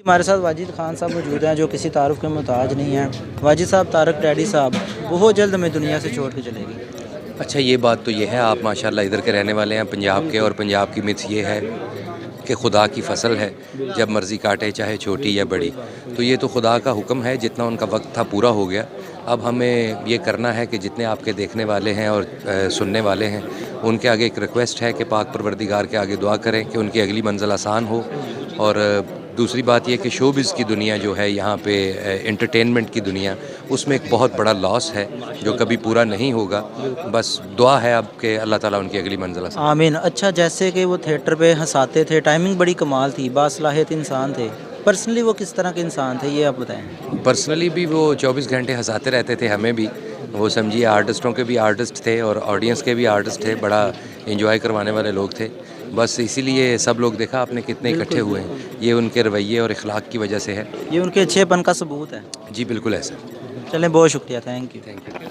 हमारे साथ वाजिद खान साहब मौजूद हैं जो किसी तारुफ के मोहताज नहीं हैं। वाजिद साहब, तारक डैडी साहब बहुत जल्द हमें दुनिया से छोड़ के चलेगी। अच्छा, ये बात तो ये है, आप माशाल्लाह इधर के रहने वाले हैं पंजाब के, और पंजाब की मिथ ये है कि खुदा की फसल है, जब मर्ज़ी काटे, चाहे छोटी या बड़ी। तो ये तो खुदा का हुक्म है, जितना उनका वक्त था पूरा हो गया। अब हमें ये करना है कि जितने आपके देखने वाले हैं और सुनने वाले हैं, उनके आगे एक रिक्वेस्ट है कि पाक परवरदिगार के आगे दुआ करें कि उनकी अगली मंजिल आसान हो। और दूसरी बात ये कि शोबिज़ की दुनिया जो है यहाँ पे, एंटरटेनमेंट की दुनिया, उसमें एक बहुत बड़ा लॉस है जो कभी पूरा नहीं होगा। बस दुआ है अब कि अल्लाह ताला उनकी अगली मंजिल आसान। आमीन। अच्छा, जैसे कि वो थिएटर पे हंसाते थे, टाइमिंग बड़ी कमाल थी, बासलाहियत इंसान थे। पर्सनली वो किस तरह के इंसान थे, ये आप बताएं। पर्सनली भी वो 24 घंटे हंसाते रहते थे हमें भी। वो समझिए आर्टिस्टों के भी आर्टिस्ट थे और ऑडियंस के भी आर्टिस्ट थे, बड़ा एंजॉय करवाने वाले लोग थे। बस इसीलिए सब लोग देखा आपने कितने इकट्ठे हुए हैं, ये उनके रवैये और इखलाक की वजह से है। ये उनके अच्छेपन का सबूत है। जी बिल्कुल ऐसा। चलें, बहुत शुक्रिया, थैंक यू। Thank you.